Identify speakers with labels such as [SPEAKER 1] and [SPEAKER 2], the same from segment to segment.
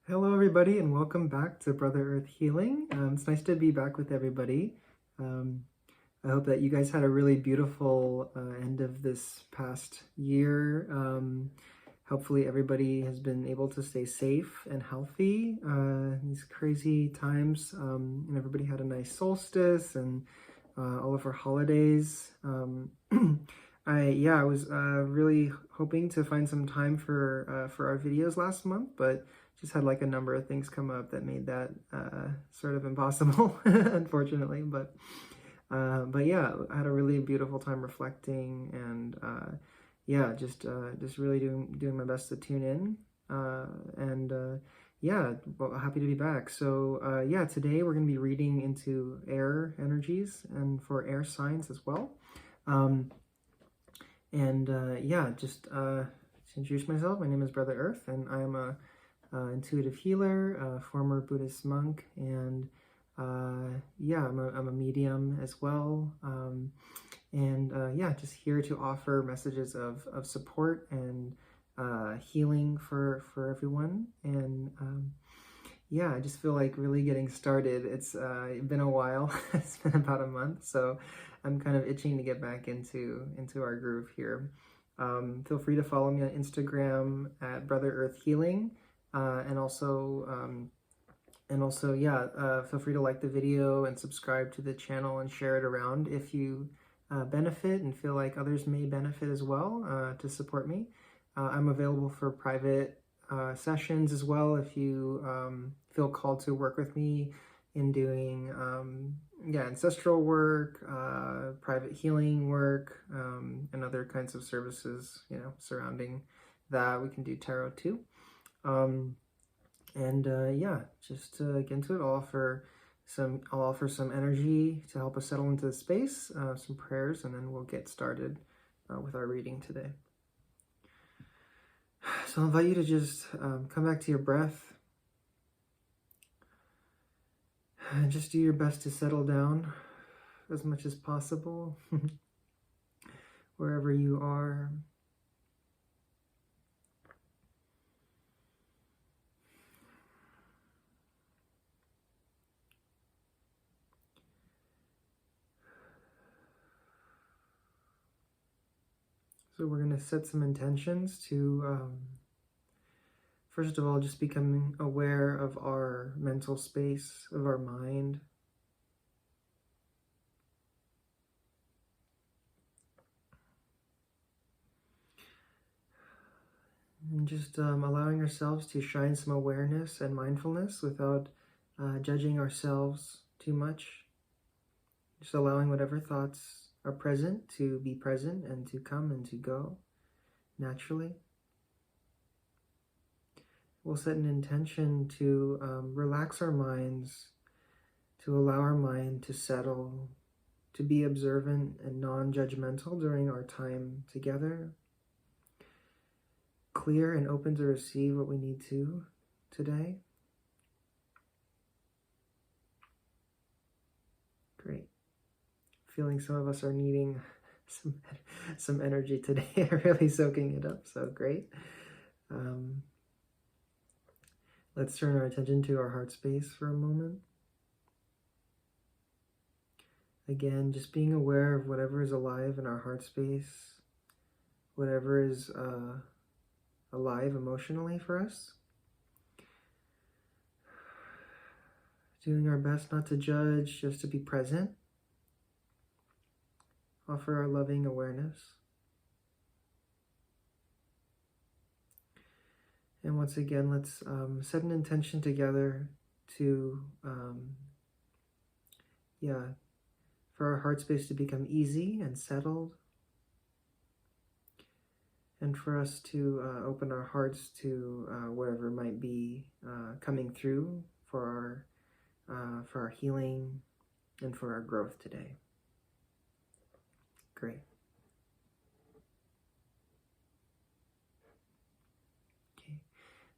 [SPEAKER 1] Hello, everybody, and welcome back to Brother Earth Healing. It's nice to be back with everybody. Um, I hope that you guys had a really beautiful end of this past year. Hopefully, everybody has been able to stay safe and healthy these crazy times, and everybody had a nice solstice and all of our holidays. I was really hoping to find some time for our videos last month, but just had like a number of things come up that made that sort of impossible, unfortunately. But yeah, I had a really beautiful time reflecting, and yeah, just really doing my best to tune in, and yeah, well, happy to be back. So yeah, today we're going to be reading into air energies and for air signs as well. Yeah, just to introduce myself, my name is Brother Earth, and I am a intuitive healer, a former Buddhist monk, and yeah, I'm a medium as well. Yeah, just here to offer messages of support and healing for everyone. And yeah, I just feel like really getting started. It's been a while. It's been about a month, so I'm kind of itching to get back into our groove here. Feel free to follow me on Instagram at Brother Earth Healing, and also yeah, feel free to like the video and subscribe to the channel and share it around if you benefit and feel like others may benefit as well, to support me. I'm available for private sessions as well if you feel called to work with me in doing yeah, ancestral work, private healing work, and other kinds of services, you know, surrounding that. We can do tarot too. Yeah, just to get into it, I'll offer some energy to help us settle into the space, some prayers, and then we'll get started with our reading today. So I'll invite you to just come back to your breath and just do your best to settle down as much as possible wherever you are. So we're going to set some intentions to, first of all, just becoming aware of our mental space, of our mind. And just allowing ourselves to shine some awareness and mindfulness without judging ourselves too much. Just allowing whatever thoughts are present to be present and to come and to go naturally. We'll set an intention to relax our minds, to allow our mind to settle, to be observant and non-judgmental during our time together. Clear and open to receive what we need to today. Great. Feeling some of us are needing some energy today, really soaking it up, so great. Let's turn our attention to our heart space for a moment. Again, just being aware of whatever is alive in our heart space, whatever is alive emotionally for us. Doing our best not to judge, just to be present. Offer our loving awareness. And once again, let's set an intention together to, yeah, for our heart space to become easy and settled. And for us to open our hearts to whatever might be coming through for our healing and for our growth today. Great. Okay.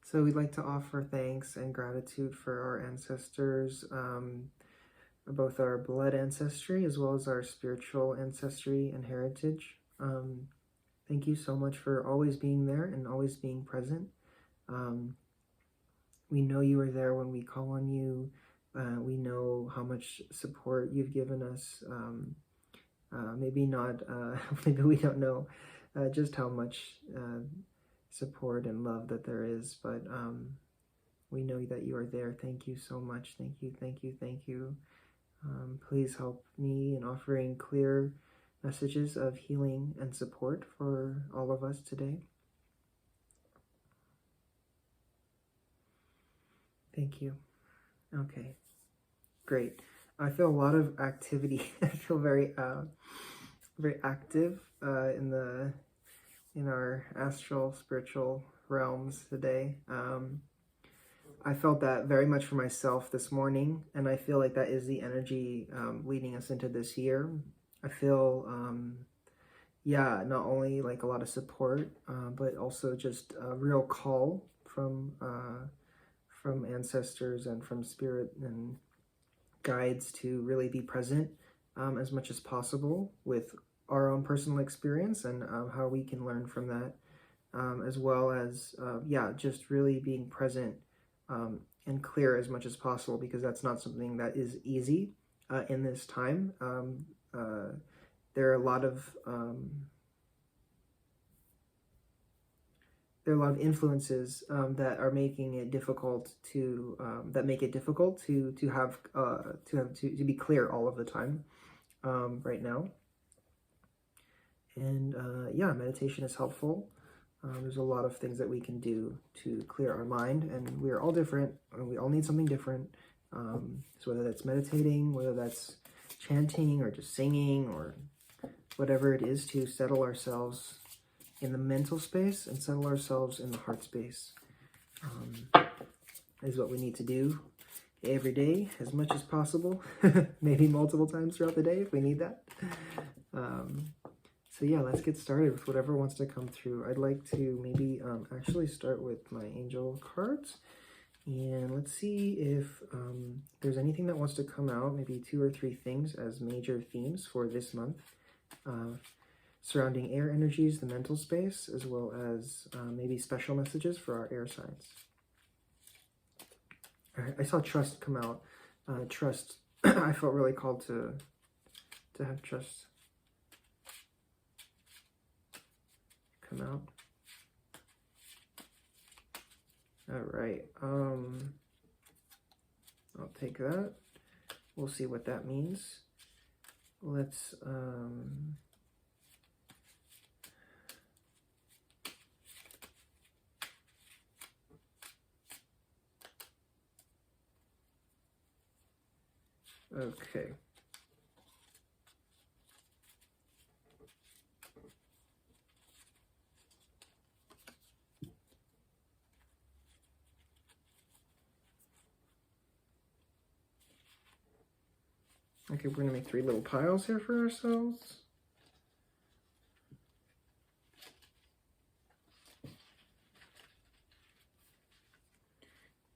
[SPEAKER 1] So we'd like to offer thanks and gratitude for our ancestors, both our blood ancestry as well as our spiritual ancestry and heritage. Thank you so much for always being there and always being present. we know you are there when we call on you. We know how much support you've given us. Maybe not, maybe we don't know just how much support and love that there is, but we know that you are there. Thank you so much. Thank you, thank you, thank you. Please help me in offering clear messages of healing and support for all of us today. Thank you. Okay, great. I feel a lot of activity. I feel very active in our astral spiritual realms today. I felt that very much for myself this morning, and I feel like that is the energy leading us into this year. I feel, yeah, not only like a lot of support, but also just a real call from ancestors and from spirit and guides to really be present as much as possible with our own personal experience and how we can learn from that, as well as, yeah, just really being present and clear as much as possible, because that's not something that is easy in this time. There are a lot of influences that are making it difficult to that make it difficult to be clear all of the time right now. And yeah, meditation is helpful. There's a lot of things that we can do to clear our mind, and we are all different, and we all need something different. So whether that's meditating, whether that's chanting, or just singing, or whatever it is, to settle ourselves in the mental space and settle ourselves in the heart space is what we need to do every day as much as possible, maybe multiple times throughout the day if we need that. So yeah, let's get started with whatever wants to come through. I'd like to maybe actually start with my angel cards, and let's see if there's anything that wants to come out, maybe 2 or 3 things as major themes for this month, surrounding air energies, the mental space, as well as maybe special messages for our air signs. I saw trust come out. Trust, I felt really called to have trust come out. All right, I'll take that. We'll see what that means. Let's okay. Okay, we're gonna make 3 little piles here for ourselves.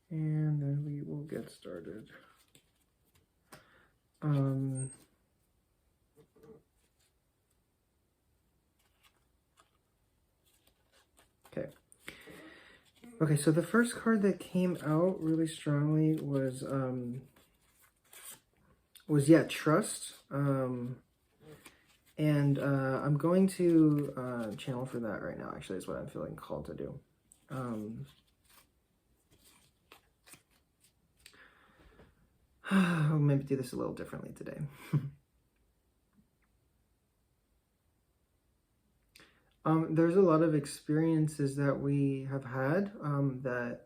[SPEAKER 1] And then we will get started. Okay, so the first card that came out really strongly was yeah, trust. And I'm going to channel for that right now, actually, is what I'm feeling called to do. I'll maybe do this a little differently today. There's a lot of experiences that we have had that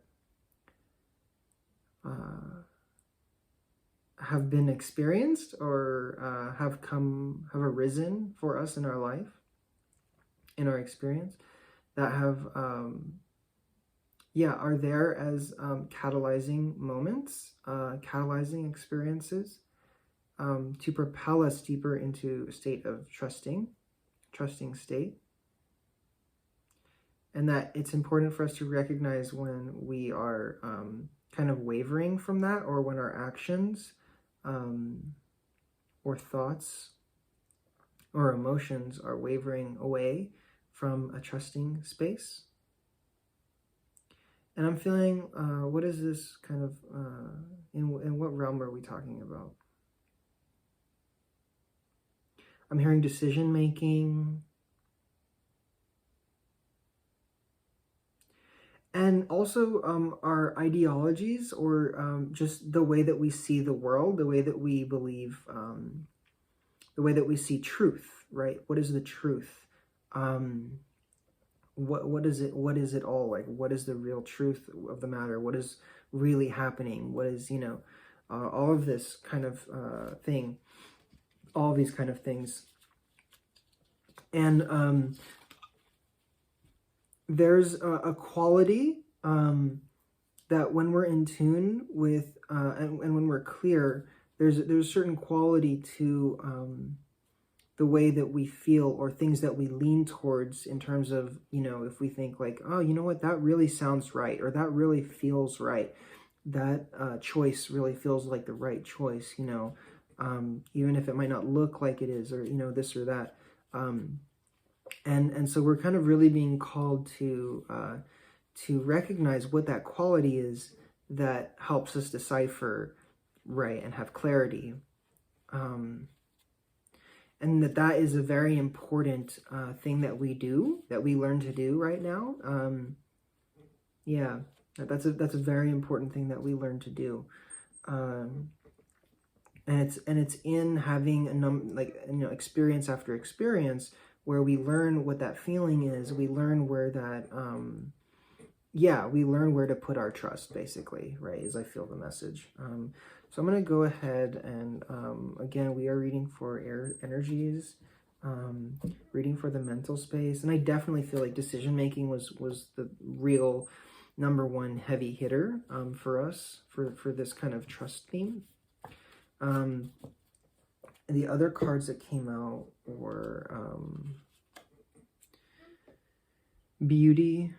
[SPEAKER 1] have been experienced or have arisen for us in our life, in our experience, that have yeah, are there as catalyzing moments, catalyzing experiences to propel us deeper into a state of trusting state. And that it's important for us to recognize when we are kind of wavering from that, or when our actions or thoughts or emotions are wavering away from a trusting space. And I'm feeling, what is this kind of, in what realm are we talking about? I'm hearing decision making. And also our ideologies, or just the way that we see the world, the way that we believe, the way that we see truth, right? What is the truth? What is it? What is it all? Like, what is the real truth of the matter? What is really happening? What is, all of this kind of thing, all these kind of things. And there's a quality that when we're in tune with, and when we're clear, there's a certain quality to the way that we feel, or things that we lean towards, in terms of, if we think like, oh, you know what, that really sounds right, or that really feels right, that choice really feels like the right choice, even if it might not look like it is, or, this or that. And so we're kind of really being called to recognize what that quality is that helps us decipher, right, and have clarity. And that is a very important thing that we do, that we learn to do right now. Yeah, that's a very important thing that we learn to do. And it's in having experience after experience, where we learn what that feeling is. We learn where that, we learn where to put our trust, basically, right, as I feel the message. So I'm going to go ahead and, again, we are reading for air energies, reading for the mental space. And I definitely feel like decision-making was the real #1 heavy hitter for us, for this kind of trust theme. The other cards that came out were beauty,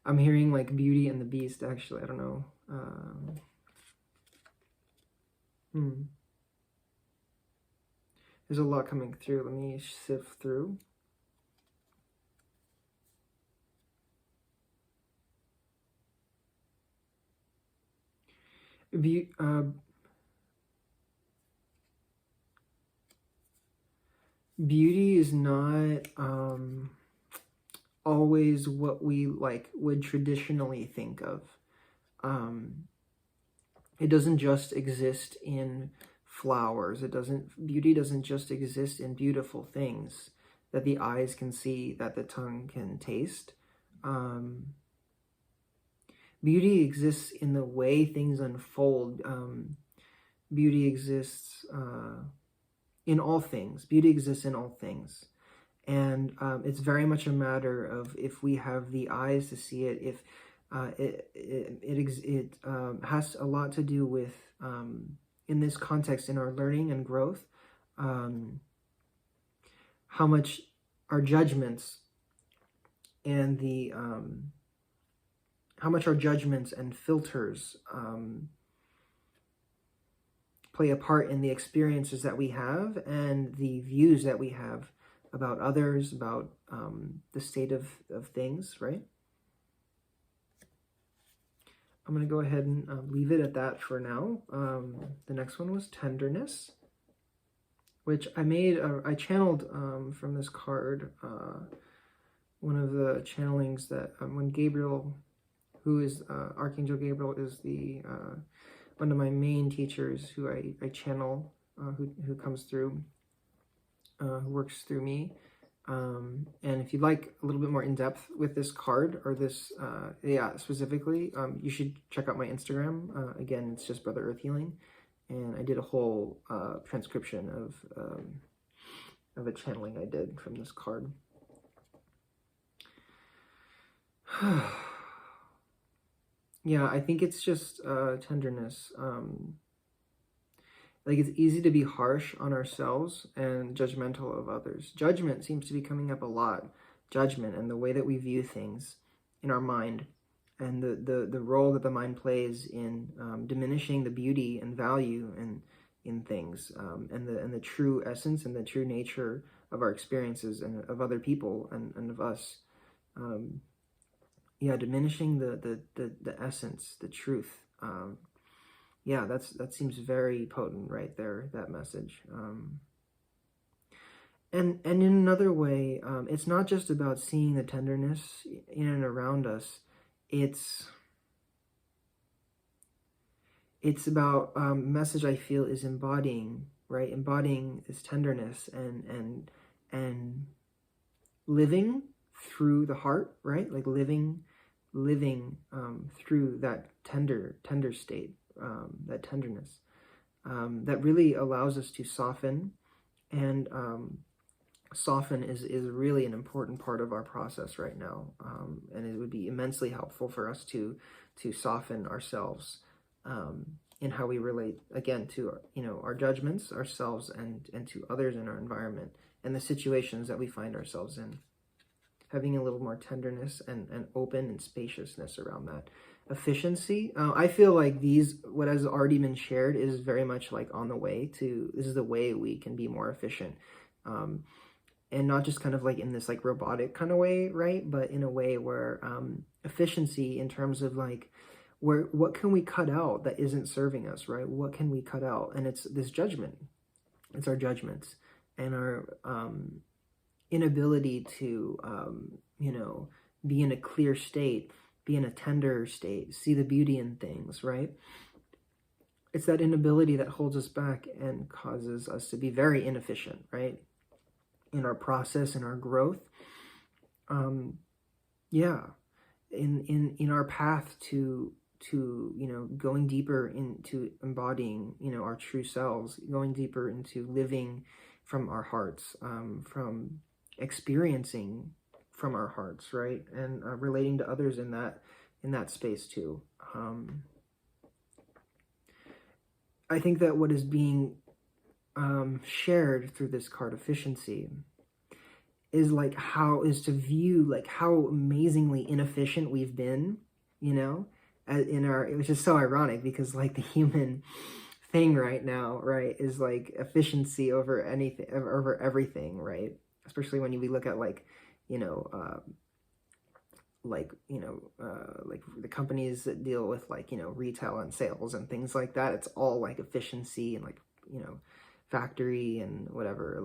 [SPEAKER 1] I'm hearing like Beauty and the Beast, actually. I don't know. There's a lot coming through. Let me sift through. Beauty is not always what we would traditionally think of. It doesn't just exist in flowers. Beauty doesn't just exist in beautiful things that the eyes can see, that the tongue can taste. Beauty exists in the way things unfold. Beauty exists in all things. Beauty exists in all things. And it's very much a matter of if we have the eyes to see it, if it has a lot to do with, in this context, in our learning and growth, how much our judgments and how much our judgments and filters play a part in the experiences that we have and the views that we have about others, about the state of things, right? I'm going to go ahead and leave it at that for now. The next one was tenderness, which I channeled from this card, one of the channelings that when Gabriel, who is Archangel Gabriel, is the one of my main teachers who I channel, who comes through, who works through me. And if you'd like a little bit more in-depth with this card, or this, specifically, you should check out my Instagram. Again, it's just Brother Earth Healing. And I did a whole transcription of a channeling I did from this card. Yeah, I think it's just tenderness. It's easy to be harsh on ourselves and judgmental of others. Judgment seems to be coming up a lot. Judgment and the way that we view things in our mind, and the role that the mind plays in diminishing the beauty and value and in things, and the true essence and the true nature of our experiences and of other people and of us. Yeah, diminishing the essence, the truth. Yeah, that seems very potent right there, that message. And in another way, it's not just about seeing the tenderness in and around us. It's about message I feel is embodying, right? Embodying this tenderness and living through the heart, right? Like living through that tender state, that tenderness, that really allows us to soften. And soften is really an important part of our process right now, and it would be immensely helpful for us to soften ourselves in how we relate, again, to our judgments, ourselves, and to others in our environment and the situations that we find ourselves in. Having a little more tenderness and open and spaciousness around that. Efficiency, I feel like what has already been shared is very much like on the way to, this is the way we can be more efficient. And not just kind of like in this like robotic kind of way, right? But in a way where efficiency in terms of like, what can we cut out that isn't serving us, right? What can we cut out? And it's this judgment. It's our judgments and our inability to, be in a clear state, be in a tender state, see the beauty in things, right? It's that inability that holds us back and causes us to be very inefficient, right? In our process, in our growth. In our path to going deeper into embodying, our true selves, going deeper into living from our hearts, from experiencing from our hearts, right? And relating to others in that space too. I think that what is being shared through this card, efficiency, is to view like how amazingly inefficient we've been, which is so ironic because like the human thing right now, right, is like efficiency over anything, over everything, right? Especially when we look at like the companies that deal with retail and sales and things like that. It's all like efficiency and factory and whatever,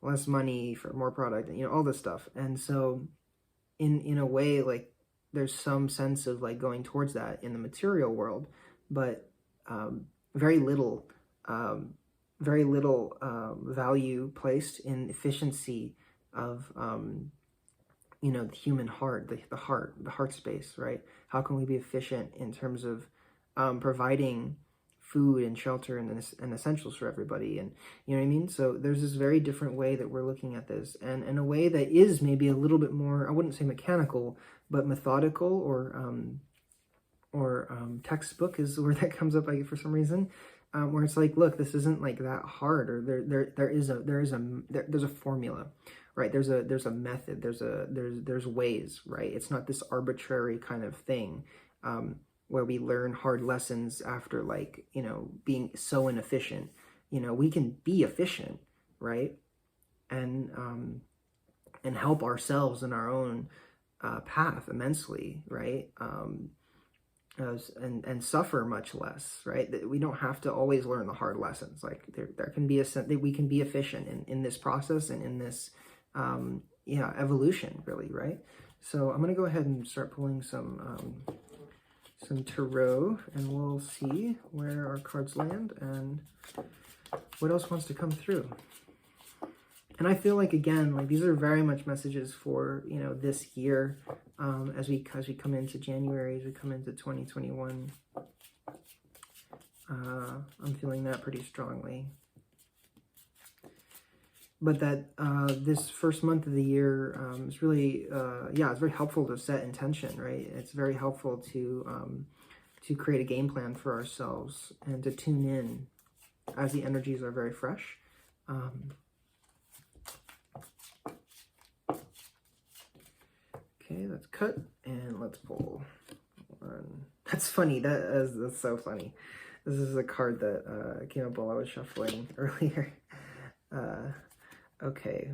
[SPEAKER 1] less money for more product, all this stuff. And so in a way, like there's some sense of like going towards that in the material world, but very little value placed in efficiency of the human heart, the heart space, right? How can we be efficient in terms of providing food and shelter and essentials for everybody, and you know what I mean? So there's this very different way that we're looking at this, and in a way that is maybe a little bit more, I wouldn't say mechanical, but methodical, or textbook is the word that comes up for some reason, where it's like, look, this isn't like that hard, or there's a formula, right? There's a method, there's ways, right? It's not this arbitrary kind of thing where we learn hard lessons after being so inefficient. We can be efficient, right? And help ourselves in our own path immensely, right? And suffer much less, right? We don't have to always learn the hard lessons. Like there can be that we can be efficient in this process and in this evolution, really, right? So I'm gonna go ahead and start pulling some tarot, and we'll see where our cards land and what else wants to come through. And I feel like, again, like these are very much messages for this year, as we come into January, as we come into 2021. I'm feeling that pretty strongly. But that this first month of the year is really, it's very helpful to set intention, right? It's very helpful to create a game plan for ourselves and to tune in as the energies are very fresh. Okay, let's cut and let's pull one. That's funny. That's so funny. This is a card that came up while I was shuffling earlier. Okay.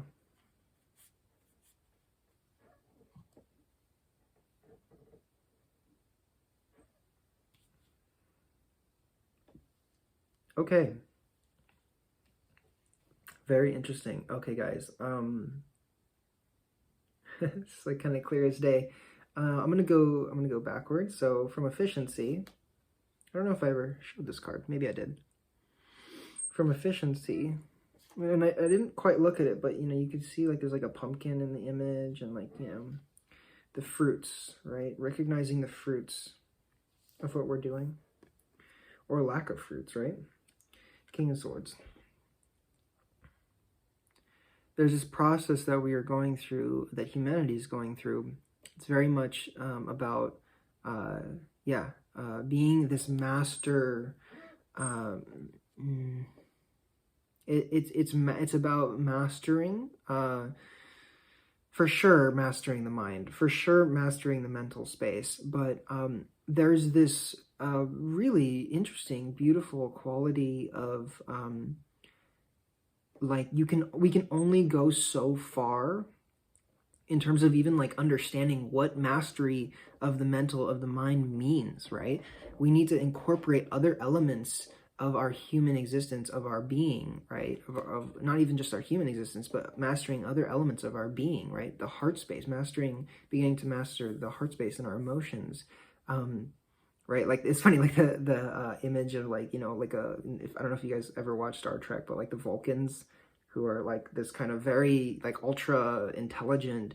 [SPEAKER 1] Okay. Very interesting. Okay, guys. It's like kind of clear as day. I'm gonna go backwards. So from efficiency, I don't know if I ever showed this card. Maybe I did. From efficiency, and I didn't quite look at it, but you know, you could see like there's like a pumpkin in the image, and like, you know, the fruits, right? Recognizing the fruits of what we're doing, or lack of fruits, right? King of Swords. There's this process that we are going through, that humanity is going through. It's very much about, being this master. It's about mastering, for sure, mastering the mind, for sure, mastering the mental space. But there's this really interesting, beautiful quality of like we can only go so far in terms of even like understanding what mastery of the mental, of the mind means, right? We need to incorporate other elements of our human existence, of our being, right? Of not even just our human existence, but mastering other elements of our being, right? The heart space, beginning to master the heart space and our emotions. Right, like it's funny, like the image of like, you know, like I don't know if you guys ever watched Star Trek, but like the Vulcans, who are like this kind of very like ultra intelligent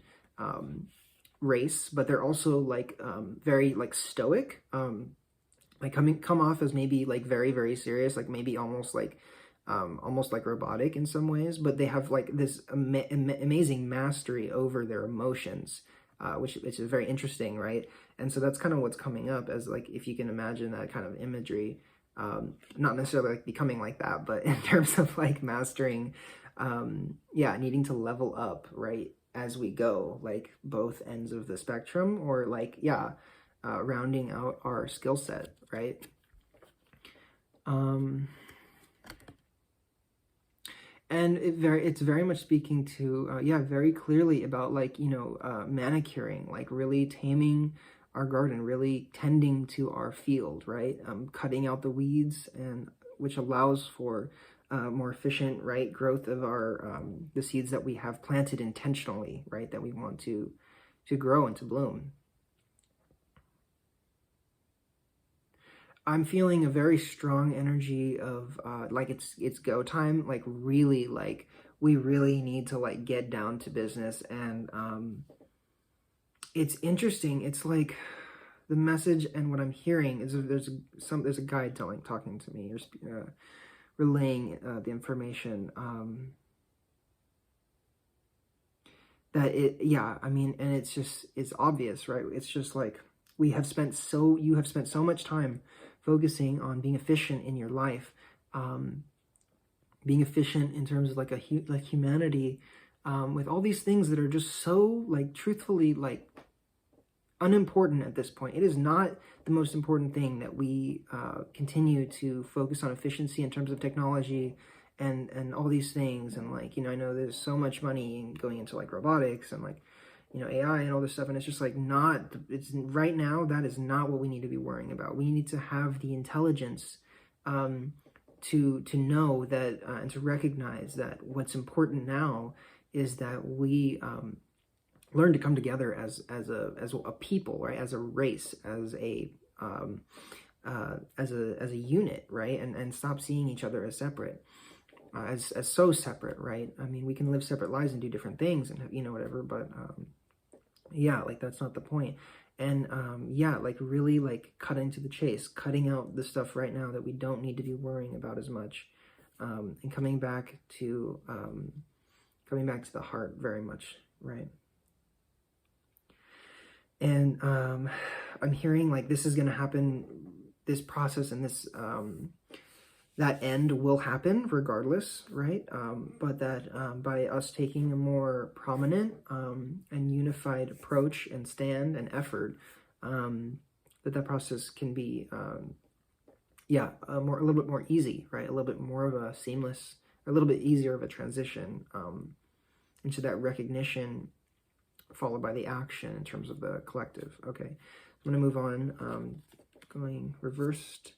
[SPEAKER 1] race, but they're also like very like stoic, like come off as maybe like very, very serious, like maybe almost like robotic in some ways, but they have like this amazing mastery over their emotions, which is very interesting, right? And so that's kind of what's coming up, as like, if you can imagine that kind of imagery, not necessarily like becoming like that, but in terms of like mastering, needing to level up, right, as we go, like both ends of the spectrum, or like, rounding out our skill set, right? And it's very much speaking to, very clearly about like, you know, manicuring, like really taming our garden, really tending to our field, right? Cutting out the weeds, and which allows for more efficient, right, growth of our the seeds that we have planted intentionally, right, that we want to grow and to bloom. I'm feeling a very strong energy of like it's go time, like really, like we really need to like get down to business. And it's interesting, it's like the message and what I'm hearing is there's a guide talking to me, or relaying the information, that I mean, and it's obvious, right? It's just like you have spent so much time focusing on being efficient in your life, being efficient in terms of like like humanity, with all these things that are just so like truthfully like unimportant at this point. It is not the most important thing that we continue to focus on efficiency in terms of technology and all these things. And like, you know, I know there's so much money going into like robotics and like, you know, AI and all this stuff, and it's just like it's right now, that is not what we need to be worrying about. We need to have the intelligence to know that, and to recognize that what's important now is that we learn to come together as a people, right, as a race, as a unit, right, and stop seeing each other as separate, as so separate, right? I mean, we can live separate lives and do different things and, you know, whatever, but like that's not the point. And like really like cutting to the chase, cutting out the stuff right now that we don't need to be worrying about as much, and coming back to the heart very much, right? And I'm hearing like this is going to happen, this process and this that end will happen regardless, right? But that by us taking a more prominent and unified approach and stand and effort, that process can be yeah, a little bit more easy, right? A little bit more of a seamless, a little bit easier of a transition into that recognition followed by the action in terms of the collective. Okay, I'm going to move on, going reversed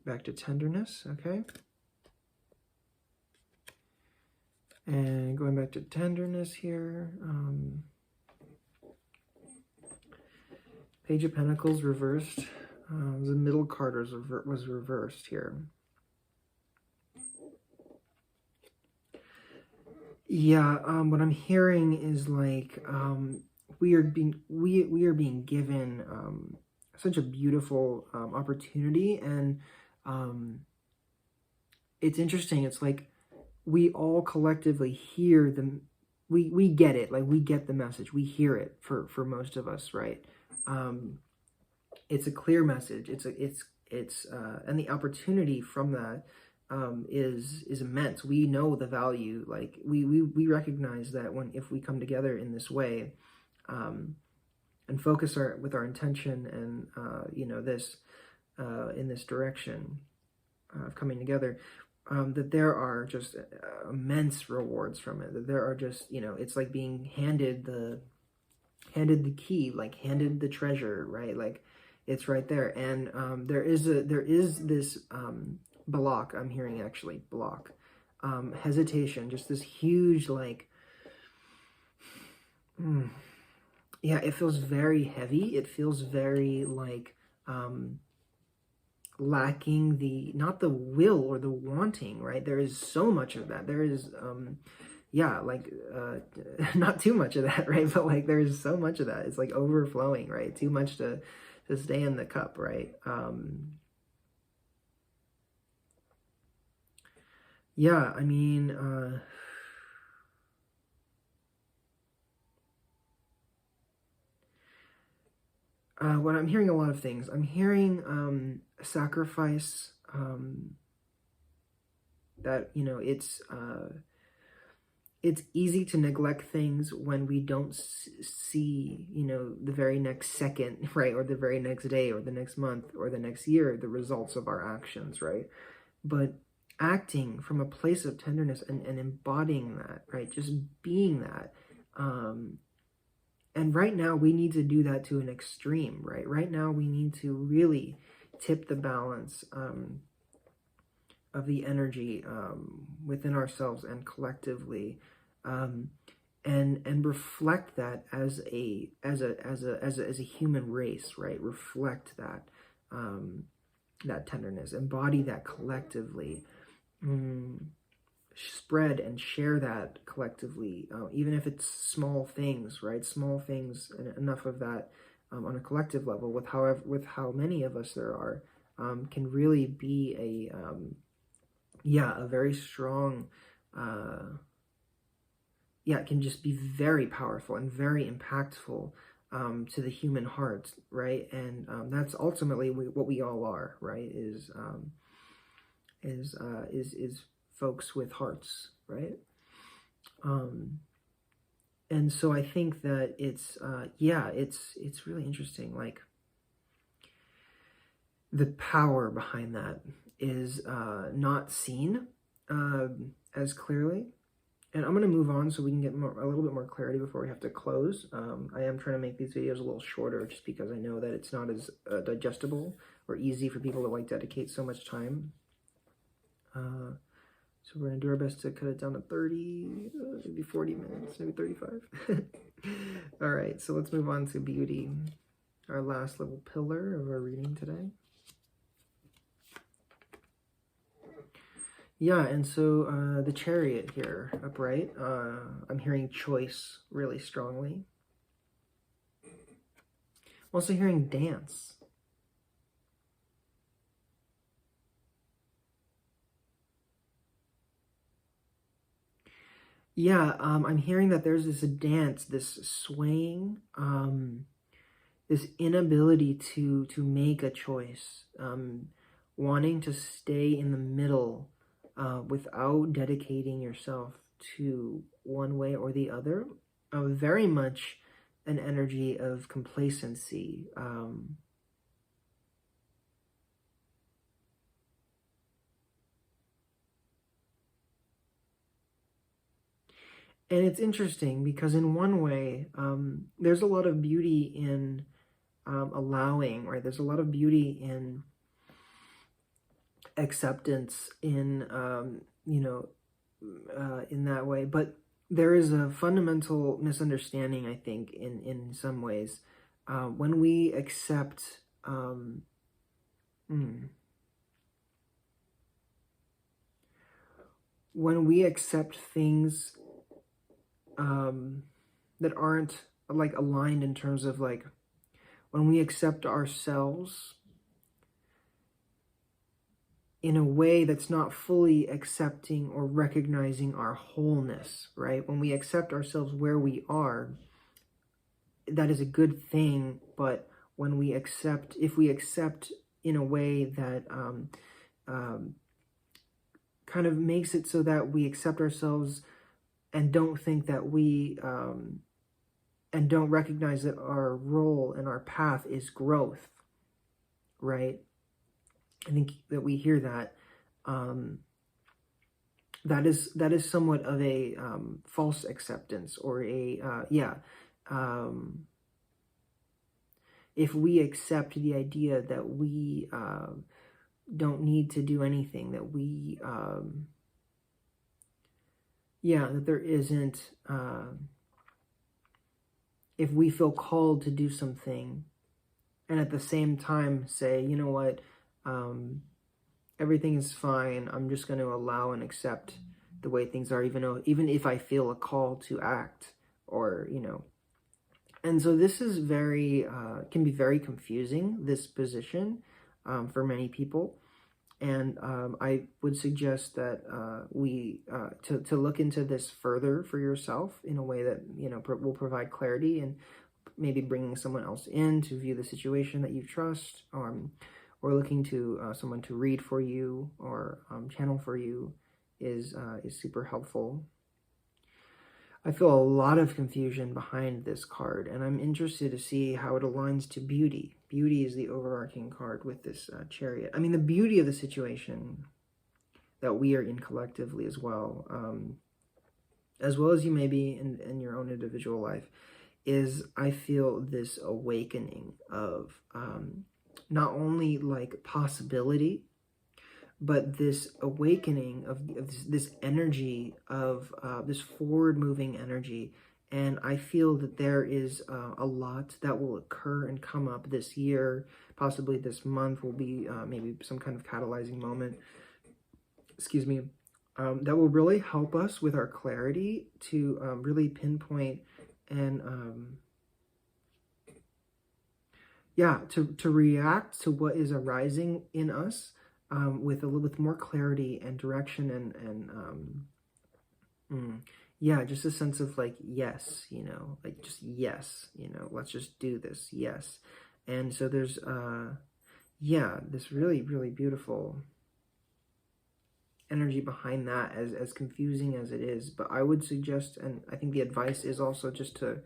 [SPEAKER 1] back to tenderness, okay? And going back to tenderness here, Page of Pentacles reversed. The middle card was reversed here. Yeah, what I'm hearing is like we are being given such a beautiful opportunity, and it's interesting. It's like we all collectively hear them. We get it. Like we get the message. We hear it for most of us, right? It's a clear message. And the opportunity from that is immense. We know the value. Like we recognize that if we come together in this way, and focus with our intention and in this direction of coming together, that there are just immense rewards from it. That there are just it's like being handed the key, like handed the treasure, right? Like it's right there. And there is this block. I'm hearing actually block, hesitation, just this huge like yeah, it feels very heavy. It feels very like lacking not the will or the wanting, right? There is so much of that. There is yeah, like not too much of that, right? But like there's so much of that. It's like overflowing, right? Too much to stay in the cup, right? Yeah, I mean what I'm hearing, a lot of things. I'm hearing sacrifice, that it's easy to neglect things when we don't see, the very next second, right? Or the very next day or the next month or the next year, the results of our actions, right? But acting from a place of tenderness and embodying that, right? Just being that. And right now we need to do that to an extreme, right? Right now we need to really tip the balance of the energy within ourselves and collectively, and reflect that as a human race, right? Reflect that that tenderness, embody that collectively, spread and share that collectively, even if it's small things, right? Small things, and enough of that on a collective level, with how many of us there are, can really be a very strong, it can just be very powerful and very impactful to the human heart, right? And that's ultimately what we all are, right? Is folks with hearts, right? And so I think that it's really interesting. Like the power behind that is not seen as clearly. And I'm going to move on so we can get a little bit more clarity before we have to close. I am trying to make these videos a little shorter just because I know that it's not as digestible or easy for people to like dedicate so much time. So we're going to do our best to cut it down to 30, maybe 40 minutes, maybe 35. All right, so let's move on to beauty, our last little pillar of our reading today. Yeah, and so the Chariot here, upright, I'm hearing choice really strongly. I'm also hearing dance. Yeah, I'm hearing that there's this dance, this swaying, this inability to make a choice, wanting to stay in the middle without dedicating yourself to one way or the other. Very much an energy of complacency. And it's interesting because in one way, there's a lot of beauty in allowing, right? There's a lot of beauty in acceptance, in, in that way. But there is a fundamental misunderstanding, I think, in some ways. When we accept, when we accept things that aren't like aligned in terms of like, when we accept ourselves in a way that's not fully accepting or recognizing our wholeness, right? When we accept ourselves where we are, that is a good thing. But when we accept, if we accept in a way that kind of makes it so that we accept ourselves and don't think that we, and don't recognize that our role and our path is growth, right? I think that we hear that. That is somewhat of a false acceptance, or a if we accept the idea that we don't need to do anything, that we that there isn't, if we feel called to do something and at the same time say, you know what, everything is fine, I'm just going to allow and accept the way things are, even if I feel a call to act, or, And so this is can be very confusing, this position, for many people. And I would suggest that to look into this further for yourself in a way that, will provide clarity, and maybe bringing someone else in to view the situation that you trust, or looking to someone to read for you or channel for you is super helpful. I feel a lot of confusion behind this card, and I'm interested to see how it aligns to beauty. Beauty is the overarching card with this Chariot. I mean, the beauty of the situation that we are in collectively as well as you may be in your own individual life, is I feel this awakening of not only like possibility, but this awakening of this energy of this forward-moving energy. And I feel that there is a lot that will occur and come up this year. Possibly this month will be maybe some kind of catalyzing moment, that will really help us with our clarity to really pinpoint and to react to what is arising in us with a little bit more clarity and direction, and just a sense of like, yes, like just yes, let's just do this, yes. And so there's this really, really beautiful energy behind that, as confusing as it is. But I would suggest, and I think the advice is also just to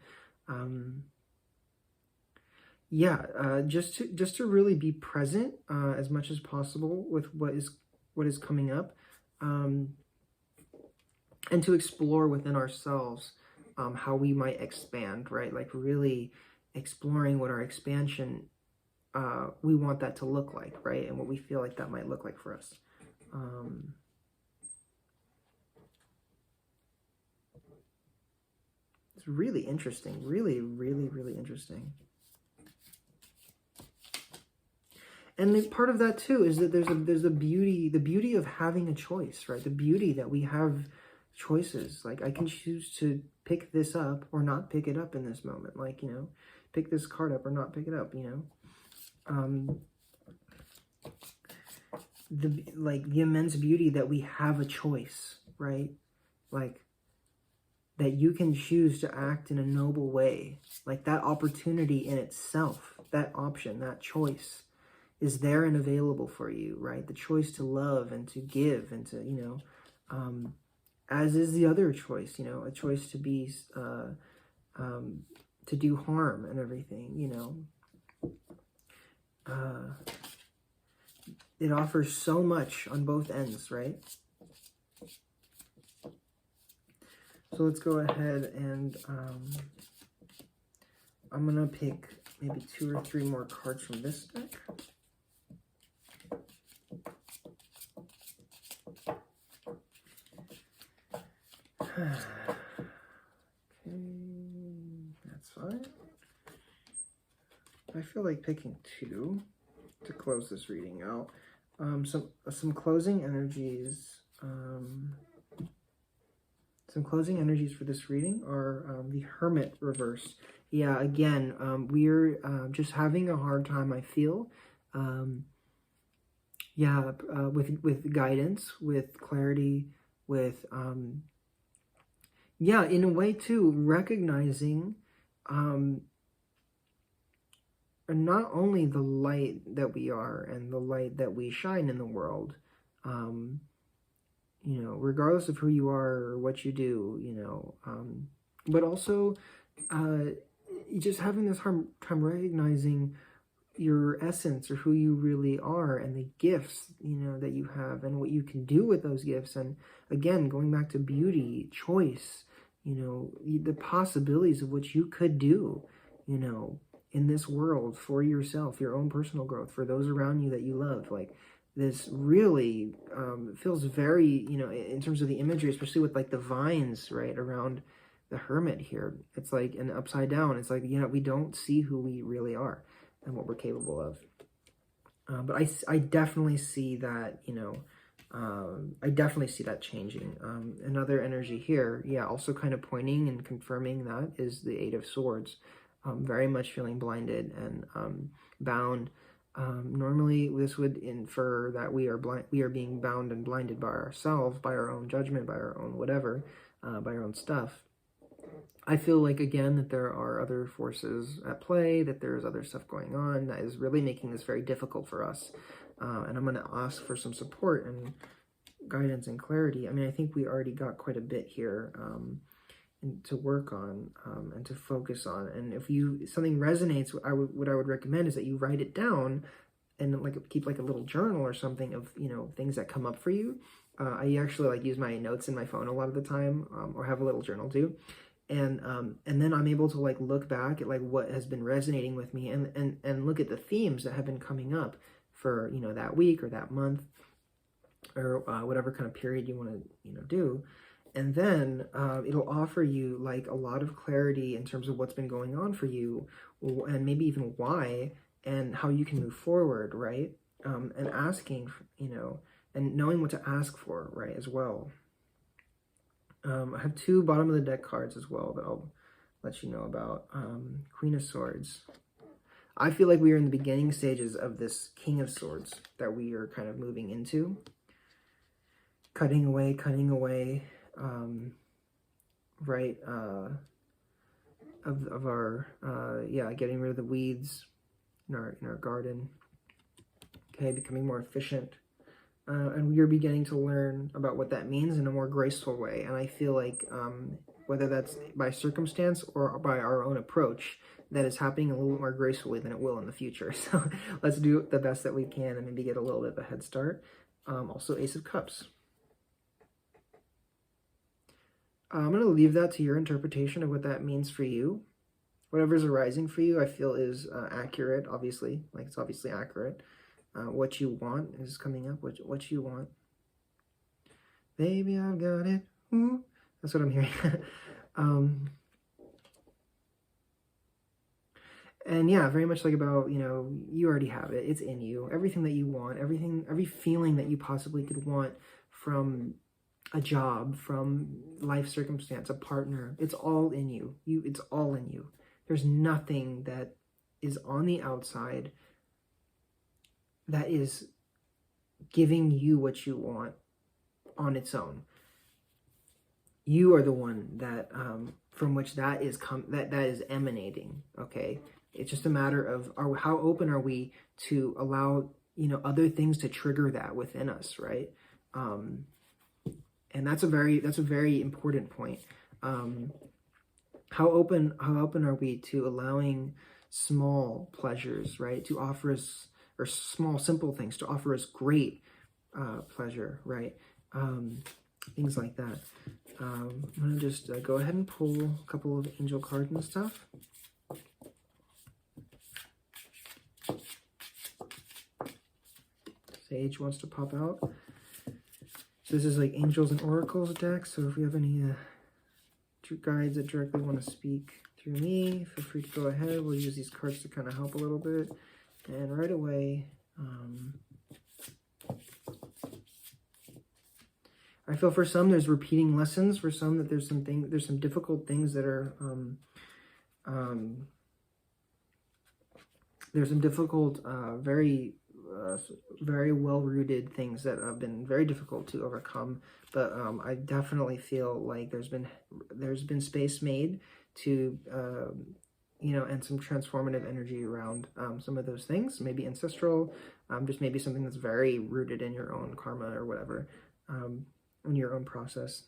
[SPEAKER 1] just to really be present as much as possible with what is coming up, and to explore within ourselves how we might expand, right? Like really exploring what our expansion, we want that to look like, right? And what we feel like that might look like for us. It's really interesting, really, really, really interesting. And part of that too is that there's the beauty of having a choice, right? The beauty that we have choices. Like, I can choose to pick this up or not pick it up in this moment. Like, pick this card up or not pick it up. The immense beauty that we have a choice, right? Like, that you can choose to act in a noble way. Like, that opportunity in itself, that option, that choice is there and available for you, right? The choice to love and to give and to, as is the other choice, a choice to be, to do harm and everything, it offers so much on both ends, right? So let's go ahead and I'm gonna pick maybe 2 or 3 more cards from this deck. Okay, that's fine. I feel like picking 2 to close this reading out. Some closing energies. Some closing energies for this reading are the Hermit reverse. Yeah, again, we're just having a hard time, I feel. With guidance, with clarity, with in a way too, recognizing not only the light that we are and the light that we shine in the world, regardless of who you are or what you do, but also just having this hard time recognizing your essence or who you really are and the gifts, that you have and what you can do with those gifts. And again, going back to beauty, choice, the possibilities of what you could do, in this world for yourself, your own personal growth, for those around you that you love. Like, this really feels very, in terms of the imagery, especially with like the vines, right, around the Hermit here. It's like an upside down. It's like, we don't see who we really are and what we're capable of. But I definitely see that, I definitely see that changing. Another energy here, also kind of pointing and confirming that is the Eight of Swords. Very much feeling blinded and bound. Normally, this would infer that we are being bound and blinded by ourselves, by our own judgment, by our own whatever, by our own stuff. I feel like, again, that there are other forces at play, that there's other stuff going on that is really making this very difficult for us. And I'm going to ask for some support and guidance and clarity. I mean, I think we already got quite a bit here to work on and to focus on. And if something resonates, what I would recommend is that you write it down and keep like a little journal or something of things that come up for you. I actually use my notes in my phone a lot of the time, or have a little journal too. And then I'm able to look back at what has been resonating with me and look at the themes that have been coming up for that week or that month or whatever kind of period you want to do. And then it'll offer you a lot of clarity in terms of what's been going on for you, and maybe even why and how you can move forward, right? And asking, and knowing what to ask for, right, as well. I have 2 bottom of the deck cards as well that I'll let you know about. Queen of Swords. I feel like we are in the beginning stages of this King of Swords that we are kind of moving into. Cutting away, right, of our, getting rid of the weeds in our garden. Okay, becoming more efficient. And we are beginning to learn about what that means in a more graceful way. And I feel like whether that's by circumstance or by our own approach, that is happening a little more gracefully than it will in the future. So let's do the best that we can and maybe get a little bit of a head start. Also, Ace of Cups. I'm going to leave that to your interpretation of what that means for you. Whatever's arising for you, I feel is accurate, obviously. It's obviously accurate. What you want is coming up. What you want. Baby, I've got it. Ooh. That's what I'm hearing. And very much about, you already have it. It's in you. Everything that you want, every feeling that you possibly could want from a job, from life circumstance, a partner, it's all in you. It's all in you. There's nothing that is on the outside that is giving you what you want on its own. You are the one that from which that is that is emanating. Okay, it's just a matter of how open are we to allow other things to trigger that within us, right? And that's a very important point. How open are we to allowing small pleasures, right, to offer us, or small simple things to offer us great pleasure, right? Things like that. I'm going to just go ahead and pull a couple of angel cards and stuff. Sage wants to pop out. So this is like Angels and Oracles deck, so if we have any guides that directly want to speak through me, feel free to go ahead. We'll use these cards to kind of help a little bit. And right away, I feel for some there's repeating lessons, for some that there's some difficult things that are there's some difficult very well-rooted things that have been very difficult to overcome, but I definitely feel like there's been space made to you know, and some transformative energy around some of those things, maybe ancestral, just maybe something that's very rooted in your own karma or whatever, in your own process.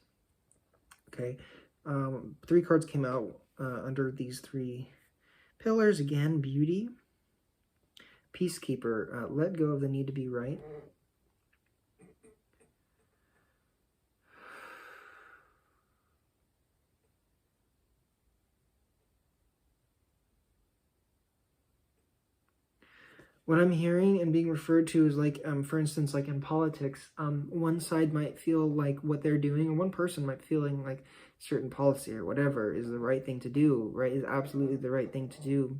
[SPEAKER 1] Okay, 3 cards came out under these 3 pillars. Again, beauty, peacekeeper, let go of the need to be right. What I'm hearing and being referred to is like, for instance, like in politics, one side might feel like what they're doing, or one person might feeling like certain policy or whatever is the right thing to do, right? Is absolutely the right thing to do.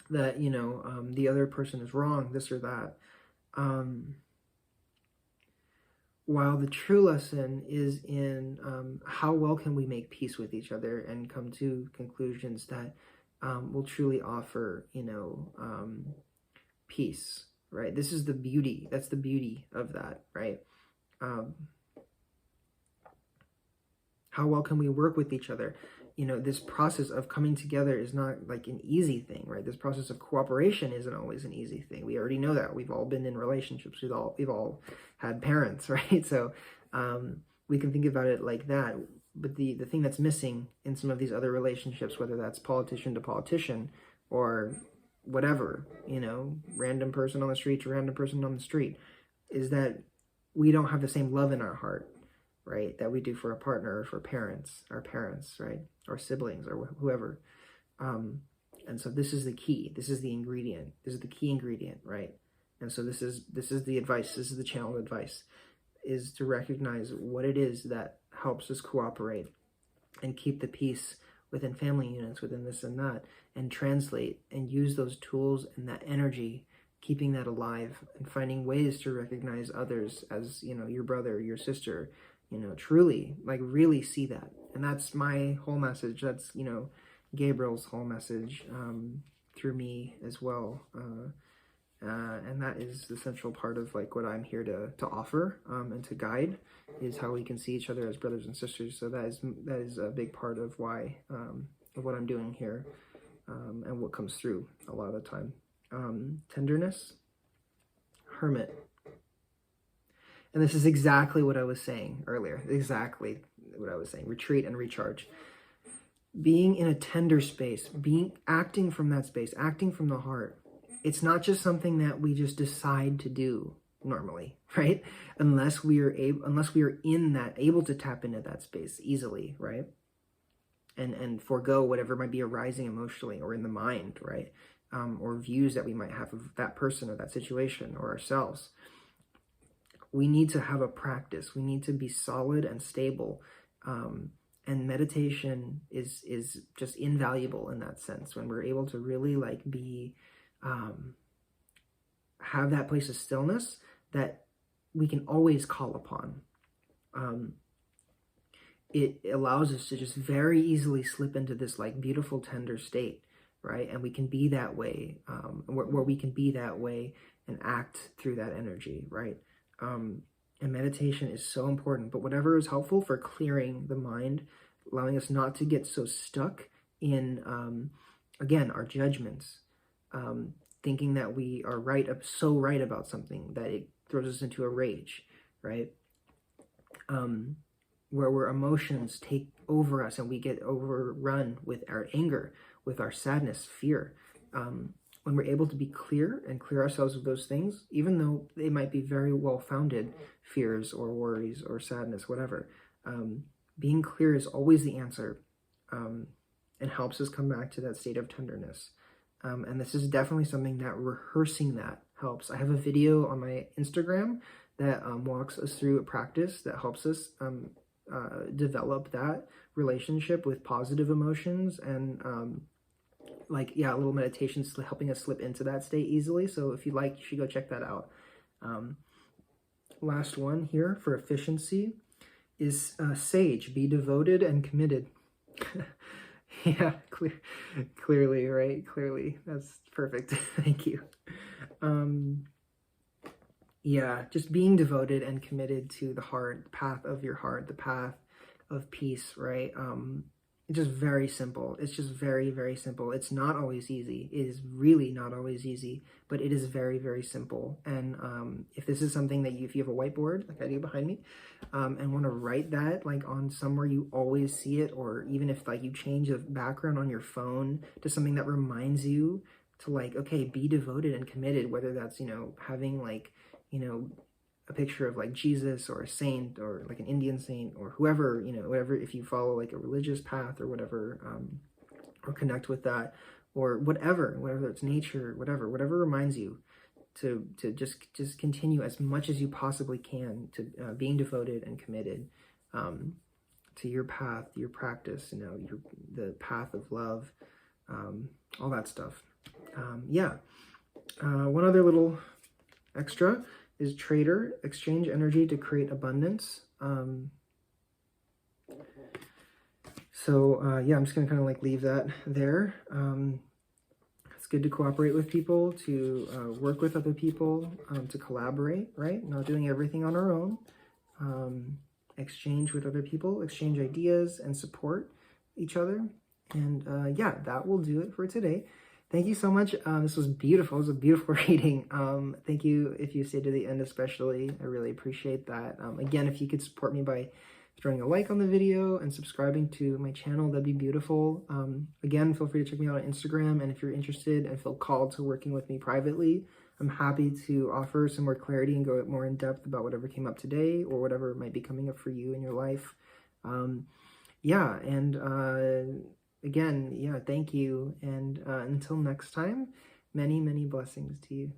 [SPEAKER 1] That, you know, the other person is wrong, this or that. While the true lesson is in how well can we make peace with each other and come to conclusions that will truly offer, you know, peace, right? This is the beauty. That's the beauty of that, right? How well can we work with each other? You know, this process of coming together is not like an easy thing, right? This process of cooperation isn't always an easy thing. We already know that. We've all been in relationships. We've all had parents, right? So we can think about it like that. But the thing that's missing in some of these other relationships, whether that's politician to politician or whatever, you know, random person on the street to random person on the street, is that we don't have the same love in our heart, right, that we do for a partner or for parents, our parents, right, or siblings or whoever. And so this is the key. This is the ingredient. This is the key ingredient, right? And so this is the advice. This is the channel of advice, is to recognize what it is that helps us cooperate and keep the peace within family units, within this and that, and translate and use those tools and that energy, keeping that alive and finding ways to recognize others as, you know, your brother, your sister, you know, truly, like really see that. And that's my whole message. That's, you know, Gabriel's whole message through me as well. And that is the central part of like what I'm here to offer and to guide, is how we can see each other as brothers and sisters. So that is a big part of why of what I'm doing here and what comes through a lot of the time. Tenderness, Hermit. And this is exactly what I was saying earlier. Exactly what I was saying. Retreat and recharge. Being in a tender space, acting from that space, acting from the heart. It's not just something that we just decide to do normally, right? Unless we are in that, able to tap into that space easily, right? And forego whatever might be arising emotionally or in the mind, right? Or views that we might have of that person or that situation or ourselves. We need to have a practice. We need to be solid and stable. And meditation is just invaluable in that sense, when we're able to really like be, have that place of stillness that we can always call upon. It allows us to just very easily slip into this like beautiful, tender state, right? And we can be that way, where we can be that way and act through that energy, right? And meditation is so important, but whatever is helpful for clearing the mind, allowing us not to get so stuck in, again, our judgments, thinking that we are so right about something that it throws us into a rage, right? Where our emotions take over us and we get overrun with our anger, with our sadness, fear. When we're able to be clear and clear ourselves of those things, even though they might be very well-founded fears or worries or sadness, whatever, being clear is always the answer, and helps us come back to that state of tenderness. And this is definitely something that rehearsing that helps. I have a video on my Instagram that walks us through a practice that helps us develop that relationship with positive emotions, and little meditations helping us slip into that state easily. So if you like, you should go check that out. Last one here for efficiency is sage. Be devoted and committed. Yeah, clearly, right? Clearly, that's perfect. Thank you. Yeah, just being devoted and committed to the heart, the path of your heart, the path of peace, right? It's just very simple. It's just very, very simple. It's not always easy. It is really not always easy, but it is very, very simple. And if this is something that if you have a whiteboard, like I do behind me, and want to write that like on somewhere you always see it, or even if like you change the background on your phone to something that reminds you to like, okay, be devoted and committed, whether that's, having like, a picture of like Jesus or a saint or like an Indian saint or whoever, whatever, if you follow like a religious path or whatever, or connect with that, or whatever it's nature, whatever reminds you to just continue as much as you possibly can to being devoted and committed to your path, your practice, the path of love, all that stuff. One other little extra is trader, exchange energy to create abundance. I'm just gonna kind of like leave that there. It's good to cooperate with people, to work with other people, to collaborate, right? Not doing everything on our own. Exchange with other people, exchange ideas and support each other. And that will do it for today. Thank you so much. This was beautiful. It was a beautiful reading. Thank you if you stayed to the end especially. I really appreciate that. Again, if you could support me by throwing a like on the video and subscribing to my channel, that'd be beautiful. Again, feel free to check me out on Instagram, and if you're interested and feel called to working with me privately, I'm happy to offer some more clarity and go more in depth about whatever came up today or whatever might be coming up for you in your life. Again, thank you. And until next time, many, many blessings to you.